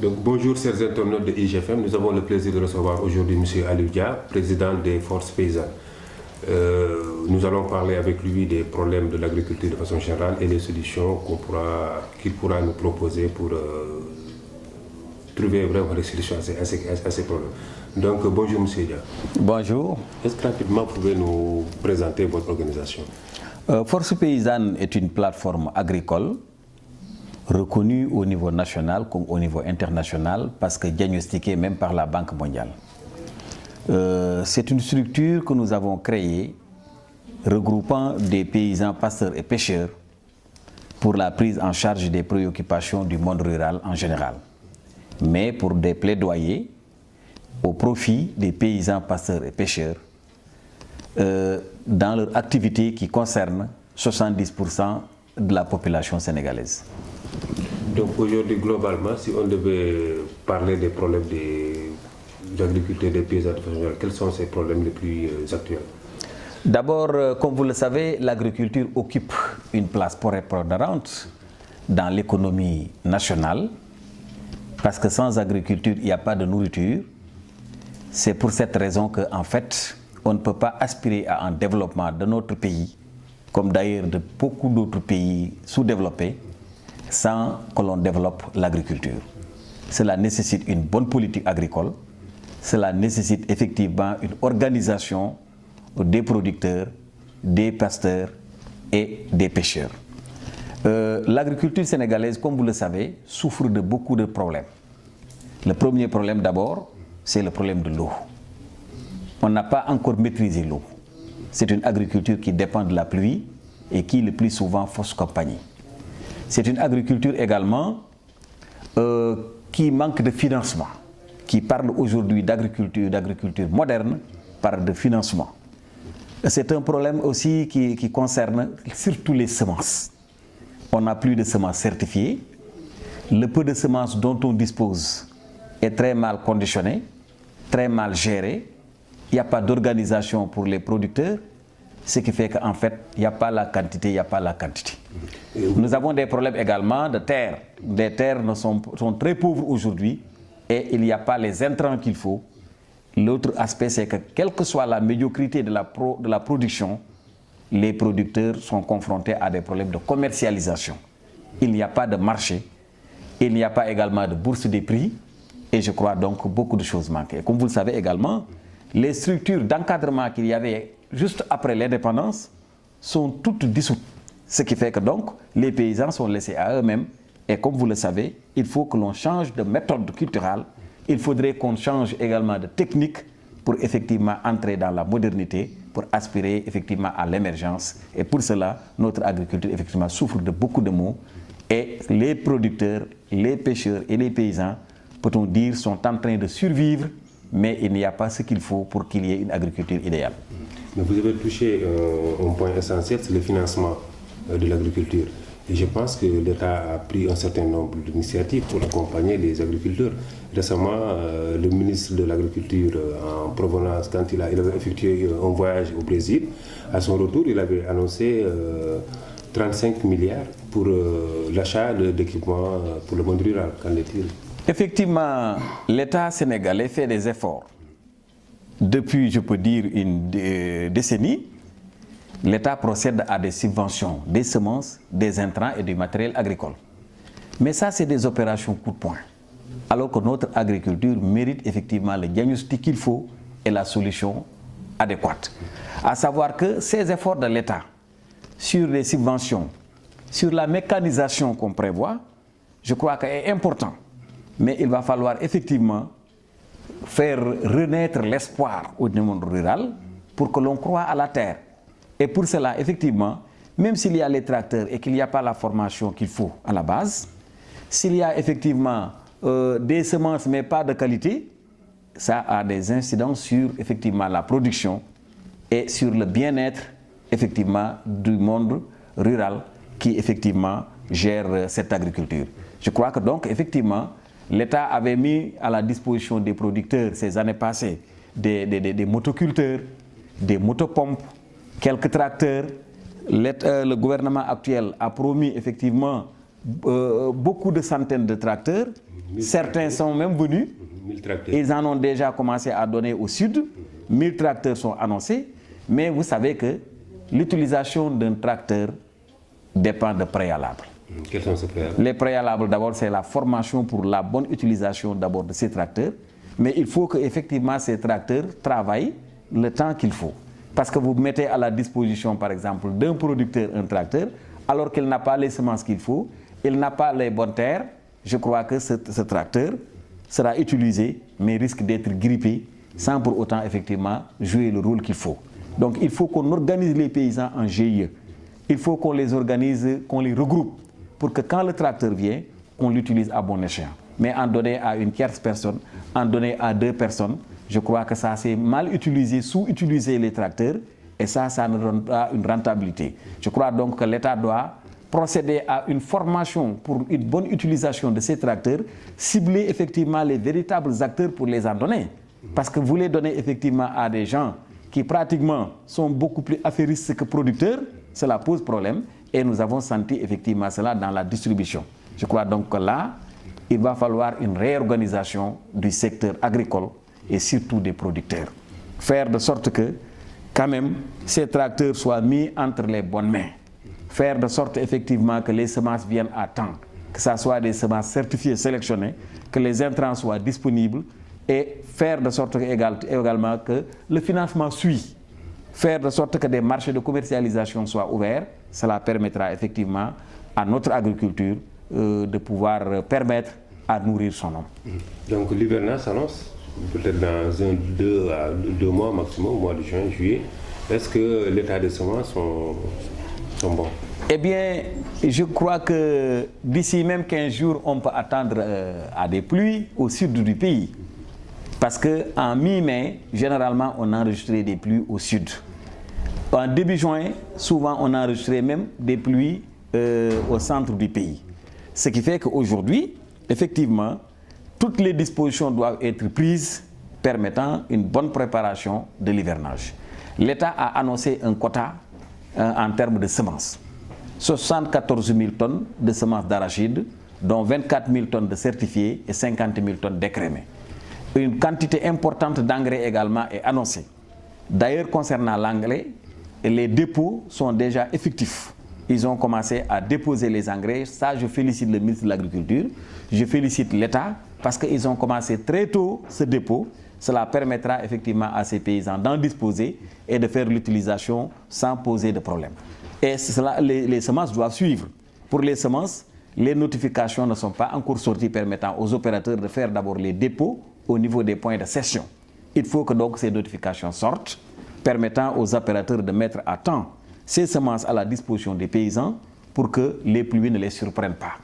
Donc, bonjour chers internautes de IGFM, nous avons le plaisir de recevoir aujourd'hui M. Aliou Dia, président des Forces Paysannes. Nous allons parler avec lui des problèmes de l'agriculture de façon générale et les solutions qu'il pourra nous proposer pour trouver vraiment des solutions à ces problèmes. Donc bonjour M. Dia. Bonjour. Est-ce que rapidement vous pouvez nous présenter votre organisation? Forces Paysannes est une plateforme agricole reconnue au niveau national comme au niveau international parce que diagnostiquée même par la Banque mondiale. C'est une structure que nous avons créée regroupant des paysans, pasteurs et pêcheurs pour la prise en charge des préoccupations du monde rural en général, mais pour des plaidoyers au profit des paysans, pasteurs et pêcheurs dans leur activité qui concerne 70% de la population sénégalaise. Donc aujourd'hui, globalement, si on devait parler des problèmes des agriculteurs, des paysans de façon générale, quels sont ces problèmes les plus actuels? D'abord, comme vous le savez, l'agriculture occupe une place prépondérante dans l'économie nationale parce que sans agriculture, il n'y a pas de nourriture. C'est pour cette raison qu'en fait, on ne peut pas aspirer à un développement de notre pays, comme d'ailleurs de beaucoup d'autres pays sous-développés, sans que l'on développe l'agriculture. Cela nécessite une bonne politique agricole, cela nécessite effectivement une organisation des producteurs, des pasteurs et des pêcheurs. L'agriculture sénégalaise, comme vous le savez, souffre de beaucoup de problèmes. Le premier problème d'abord, c'est le problème de l'eau. On n'a pas encore maîtrisé l'eau. C'est une agriculture qui dépend de la pluie et qui le plus souvent fausse compagnie. C'est une agriculture également qui manque de financement, qui parle aujourd'hui d'agriculture moderne, parle de financement. C'est un problème aussi qui concerne surtout les semences. On n'a plus de semences certifiées. Le peu de semences dont on dispose est très mal conditionné, très mal géré. Il n'y a pas d'organisation pour les producteurs, ce qui fait qu'en fait, il n'y a pas la quantité, il n'y a pas la quantité. Nous avons des problèmes également de terre. Les terres sont très pauvres aujourd'hui et il n'y a pas les intrants qu'il faut. L'autre aspect, c'est que quelle que soit la médiocrité de la production, les producteurs sont confrontés à des problèmes de commercialisation. Il n'y a pas de marché, il n'y a pas également de bourse des prix, et je crois donc que beaucoup de choses manquent. Et comme vous le savez également, les structures d'encadrement qu'il y avait juste après l'indépendance sont toutes dissoutes. Ce qui fait que donc les paysans sont laissés à eux-mêmes, et comme vous le savez, il faut que l'on change de méthode culturelle. Il faudrait qu'on change également de technique pour effectivement entrer dans la modernité, pour aspirer effectivement à l'émergence. Et pour cela, notre agriculture effectivement souffre de beaucoup de maux. Et les producteurs, les pêcheurs et les paysans, peut-on dire, sont en train de survivre, mais il n'y a pas ce qu'il faut pour qu'il y ait une agriculture idéale. Mais vous avez touché un point essentiel, c'est le financement de l'agriculture. Et je pense que l'État a pris un certain nombre d'initiatives pour accompagner les agriculteurs. Récemment, le ministre de l'Agriculture en provenance, quand il avait effectué un voyage au Brésil, à son retour, il avait annoncé 35 milliards pour l'achat d'équipements pour le monde rural. Qu'en est-il? Effectivement, l'État sénégalais fait des efforts. Depuis, je peux dire, une décennie, l'État procède à des subventions, des semences, des intrants et du matériel agricole. Mais ça, c'est des opérations coup de poing. Alors que notre agriculture mérite effectivement le diagnostic qu'il faut et la solution adéquate. À savoir que ces efforts de l'État sur les subventions, sur la mécanisation qu'on prévoit, je crois qu'est important. Mais il va falloir effectivement faire renaître l'espoir au monde rural pour que l'on croie à la terre. Et pour cela, effectivement, même s'il y a les tracteurs et qu'il n'y a pas la formation qu'il faut à la base, s'il y a effectivement des semences mais pas de qualité, ça a des incidences sur effectivement la production et sur le bien-être effectivement du monde rural qui effectivement gère cette agriculture. Je crois que donc effectivement l'État avait mis à la disposition des producteurs ces années passées des motoculteurs, des motopompes, quelques tracteurs. Le gouvernement actuel a promis effectivement beaucoup de centaines de tracteurs. Certains sont même venus. Ils en ont déjà commencé à donner au sud. 1000 tracteurs sont annoncés. Mais vous savez que l'utilisation d'un tracteur dépend de préalables. Quels sont ces préalables? Les préalables, d'abord, c'est la formation pour la bonne utilisation d'abord de ces tracteurs. Mais il faut qu'effectivement ces tracteurs travaillent le temps qu'il faut. Parce que vous mettez à la disposition, par exemple, d'un producteur un tracteur, alors qu'il n'a pas les semences qu'il faut, il n'a pas les bonnes terres, je crois que ce tracteur sera utilisé, mais risque d'être grippé, sans pour autant, effectivement, jouer le rôle qu'il faut. Donc, il faut qu'on organise les paysans en GIE. Il faut qu'on les organise, qu'on les regroupe, pour que quand le tracteur vient, qu'on l'utilise à bon escient. Mais en donner à une tierce personne, en donner à 2 personnes, je crois que ça c'est mal utilisé, sous-utiliser les tracteurs, et ça ne donne pas une rentabilité. Je crois donc que l'État doit procéder à une formation pour une bonne utilisation de ces tracteurs, cibler effectivement les véritables acteurs pour les en donner. Parce que vous les donnez effectivement à des gens qui pratiquement sont beaucoup plus affairistes que producteurs, cela pose problème, et nous avons senti effectivement cela dans la distribution. Je crois donc que là, il va falloir une réorganisation du secteur agricole et surtout des producteurs. Faire de sorte que, quand même, ces tracteurs soient mis entre les bonnes mains. Faire de sorte effectivement que les semences viennent à temps, que ce soit des semences certifiées, sélectionnées, que les intrants soient disponibles et faire de sorte également que le financement suit. Faire de sorte que des marchés de commercialisation soient ouverts, cela permettra effectivement à notre agriculture de pouvoir permettre à nourrir son homme. Donc l'hivernage s'annonce peut-être dans 2 mois maximum, au mois de juin, juillet. Est-ce que l'état des semences sont bons? Eh bien, je crois que d'ici même 15 jours, on peut attendre à des pluies au sud du pays. Parce qu'en mi-mai, généralement, on enregistrait des pluies au sud. En début juin, souvent, on enregistrait même des pluies au centre du pays. Ce qui fait qu'aujourd'hui, effectivement, toutes les dispositions doivent être prises permettant une bonne préparation de l'hivernage. L'État a annoncé un quota en termes de semences. 74 000 tonnes de semences d'arachide, dont 24 000 tonnes de certifiés et 50 000 tonnes d'écrémés. Une quantité importante d'engrais également est annoncée. D'ailleurs, concernant l'engrais, les dépôts sont déjà effectifs. Ils ont commencé à déposer les engrais. Ça, je félicite le ministre de l'Agriculture. Je félicite l'État parce qu'ils ont commencé très tôt ce dépôt. Cela permettra effectivement à ces paysans d'en disposer et de faire l'utilisation sans poser de problème. Et cela, les semences doivent suivre. Pour les semences, les notifications ne sont pas encore sorties permettant aux opérateurs de faire d'abord les dépôts au niveau des points de cession. Il faut que donc ces notifications sortent, permettant aux opérateurs de mettre à temps ces semences à la disposition des paysans pour que les pluies ne les surprennent pas.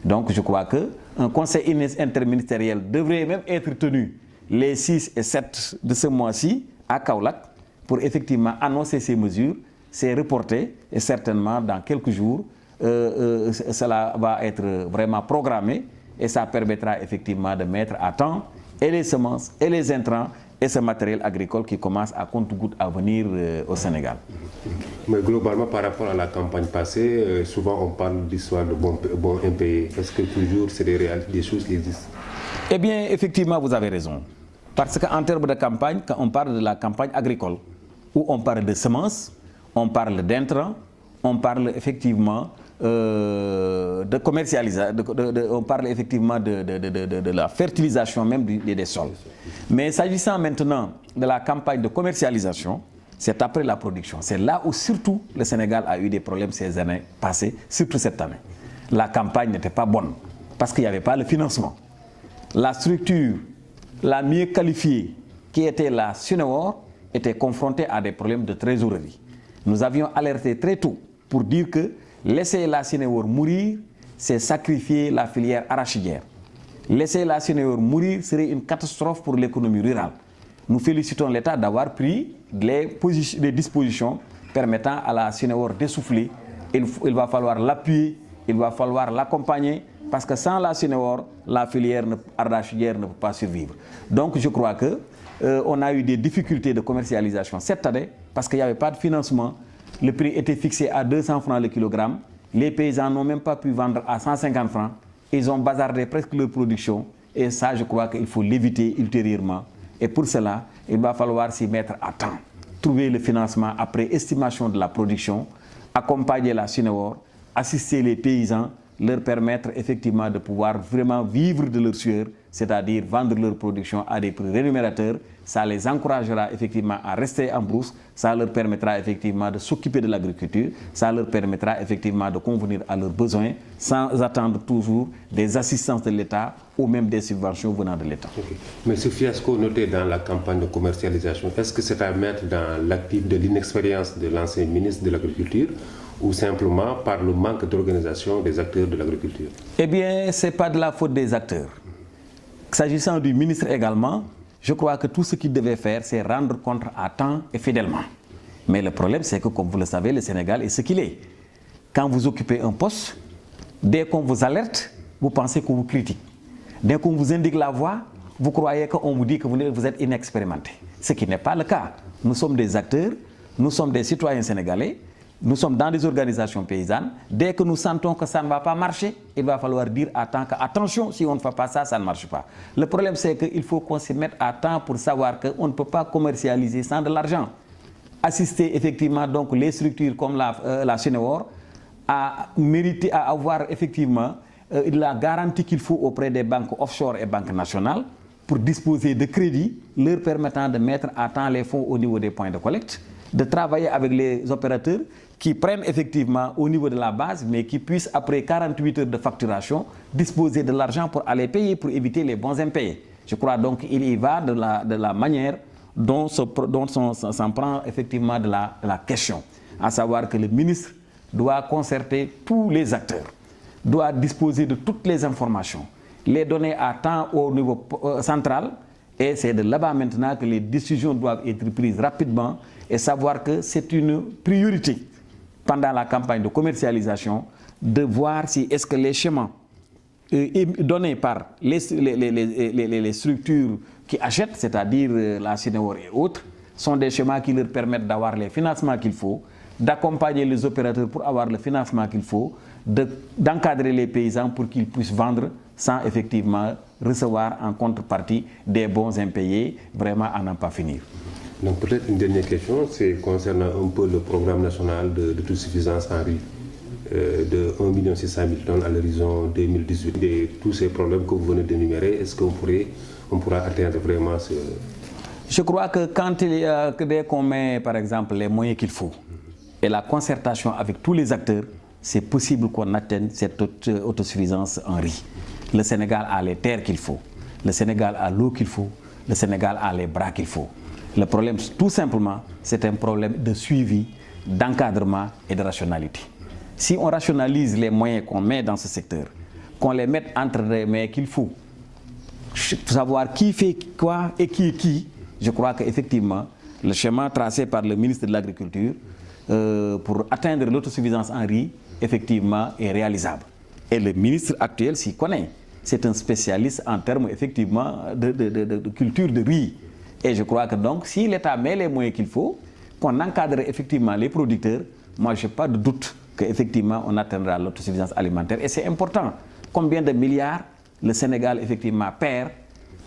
Donc je crois qu'un conseil interministériel devrait même être tenu les 6 et 7 de ce mois-ci à Kaolack pour effectivement annoncer ces mesures. C'est reporté et certainement dans quelques jours, cela va être vraiment programmé et ça permettra effectivement de mettre à temps et les semences et les intrants et ce matériel agricole qui commence à compte-gouttes à venir au Sénégal. Mais globalement, par rapport à la campagne passée, souvent on parle d'histoire de bons impayés. Est-ce que toujours c'est des choses qui existent? Eh bien, effectivement, vous avez raison. Parce qu'en termes de campagne, quand on parle de la campagne agricole, où on parle de semences, on parle d'intrants, on parle effectivement de commercialisation, on parle effectivement de la fertilisation même des sols. Mais s'agissant maintenant de la campagne de commercialisation, c'est après la production. C'est là où surtout le Sénégal a eu des problèmes ces années passées, surtout cette année. La campagne n'était pas bonne parce qu'il n'y avait pas le financement. La structure la mieux qualifiée, qui était la Suneor, était confrontée à des problèmes de trésorerie. Nous avions alerté très tôt pour dire que laisser la Suneor mourir, c'est sacrifier la filière arachidière. Laisser la Suneor mourir serait une catastrophe pour l'économie rurale. Nous félicitons l'État d'avoir pris les dispositions permettant à la Suneor d'essouffler. Il va falloir l'appuyer, il va falloir l'accompagner, parce que sans la Suneor, la filière arachidière ne peut pas survivre. Donc je crois qu'on a eu des difficultés de commercialisation cette année, parce qu'il n'y avait pas de financement. Le prix était fixé à 200 francs le kilogramme. les paysans n'ont même pas pu vendre à 150 francs. Ils ont bazardé presque leur production. Et ça, je crois qu'il faut l'éviter ultérieurement. Et pour cela, il va falloir s'y mettre à temps. Trouver le financement après estimation de la production, accompagner la Suneor, assister les paysans, leur permettre effectivement de pouvoir vraiment vivre de leur sueur, c'est-à-dire vendre leur production à des prix rémunérateurs. Ça les encouragera effectivement à rester en brousse, ça leur permettra effectivement de s'occuper de l'agriculture, ça leur permettra effectivement de convenir à leurs besoins sans attendre toujours des assistances de l'État ou même des subventions venant de l'État. Okay. Mais ce fiasco noté dans la campagne de commercialisation, est-ce que c'est à mettre dans l'actif de l'inexpérience de l'ancien ministre de l'Agriculture ou simplement par le manque d'organisation des acteurs de l'agriculture? Eh bien, ce n'est pas de la faute des acteurs. S'agissant du ministre également, je crois que tout ce qu'il devait faire, c'est rendre compte à temps et fidèlement. Mais le problème, c'est que, comme vous le savez, le Sénégal est ce qu'il est. Quand vous occupez un poste, dès qu'on vous alerte, vous pensez qu'on vous critique. Dès qu'on vous indique la voie, vous croyez qu'on vous dit que vous êtes inexpérimenté. Ce qui n'est pas le cas. Nous sommes des acteurs, nous sommes des citoyens sénégalais, nous sommes dans des organisations paysannes. Dès que nous sentons que ça ne va pas marcher, il va falloir dire à temps que, attention, si on ne fait pas ça, ça ne marche pas. Le problème, c'est qu'il faut qu'on se mette à temps pour savoir qu'on ne peut pas commercialiser sans de l'argent. Assister effectivement donc les structures comme la Suneor à mériter, à avoir effectivement la garantie qu'il faut auprès des banques offshore et banques nationales pour disposer de crédits leur permettant de mettre à temps les fonds au niveau des points de collecte, de travailler avec les opérateurs qui prennent effectivement au niveau de la base, mais qui puissent, après 48 heures de facturation, disposer de l'argent pour aller payer, pour éviter les bons impayés. Je crois donc qu'il y va de la manière dont s'en prend effectivement de la question, à savoir que le ministre doit concerter tous les acteurs, doit disposer de toutes les informations, les donner à temps au niveau central, et c'est de là-bas maintenant que les décisions doivent être prises rapidement et savoir que c'est une priorité pendant la campagne de commercialisation de voir si est-ce que les schémas donnés par les structures qui achètent, c'est-à-dire la Suneor et autres, sont des schémas qui leur permettent d'avoir les financements qu'il faut, d'accompagner les opérateurs pour avoir le financement qu'il faut, d'encadrer les paysans pour qu'ils puissent vendre sans effectivement recevoir en contrepartie des bons impayés, vraiment à n'en pas finir. Donc peut-être une dernière question, c'est concernant un peu le programme national d'autosuffisance en riz de 1 600 000 tonnes à l'horizon 2018. Et tous ces problèmes que vous venez d'énumérer, est-ce qu'on pourra atteindre vraiment ce... Je crois que dès qu'on met par exemple les moyens qu'il faut et la concertation avec tous les acteurs, c'est possible qu'on atteigne cette autosuffisance en riz. Le Sénégal a les terres qu'il faut, le Sénégal a l'eau qu'il faut, le Sénégal a les bras qu'il faut. Le problème, tout simplement, c'est un problème de suivi, d'encadrement et de rationalité. Si on rationalise les moyens qu'on met dans ce secteur, qu'on les mette entre les mains qu'il faut, savoir qui fait quoi et qui est qui, je crois qu'effectivement, le schéma tracé par le ministre de l'Agriculture pour atteindre l'autosuffisance en riz, effectivement, est réalisable. Et le ministre actuel s'y connaît. C'est un spécialiste en termes, effectivement, de culture de riz. Et je crois que donc, si l'État met les moyens qu'il faut, qu'on encadre effectivement les producteurs, moi, je n'ai pas de doute qu'effectivement, on atteindra l'autosuffisance alimentaire. Et c'est important. Combien de milliards le Sénégal, effectivement, perd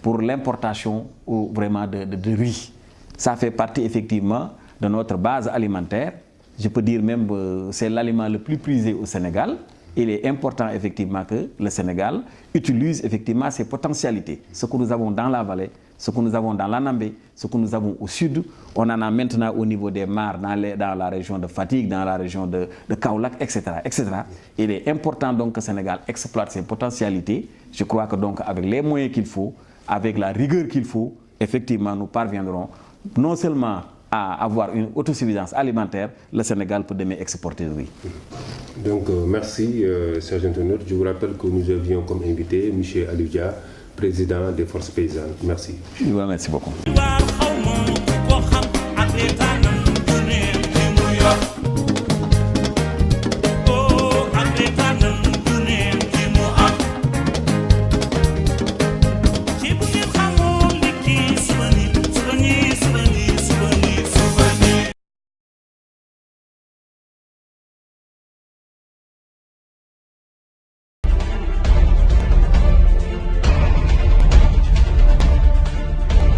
pour l'importation vraiment de riz. Ça fait partie, effectivement, de notre base alimentaire. Je peux dire même que c'est l'aliment le plus prisé au Sénégal. Il est important, effectivement, que le Sénégal utilise, effectivement, ses potentialités. Ce que nous avons dans la vallée, ce que nous avons dans l'Anambé, ce que nous avons au sud, on en a maintenant au niveau des mares, dans la région de Fatigue, dans la région de Kaolack, etc., etc. Il est important donc que le Sénégal exploite ses potentialités. Je crois que donc avec les moyens qu'il faut, avec la rigueur qu'il faut, effectivement, nous parviendrons non seulement à avoir une autosuffisance alimentaire, le Sénégal peut demain exporter du riz. Donc merci Sergent Tonnerre. Je vous rappelle que nous avions comme invité M. Aliou Dia, président des Forces Paysannes. Merci. Je vous remercie beaucoup.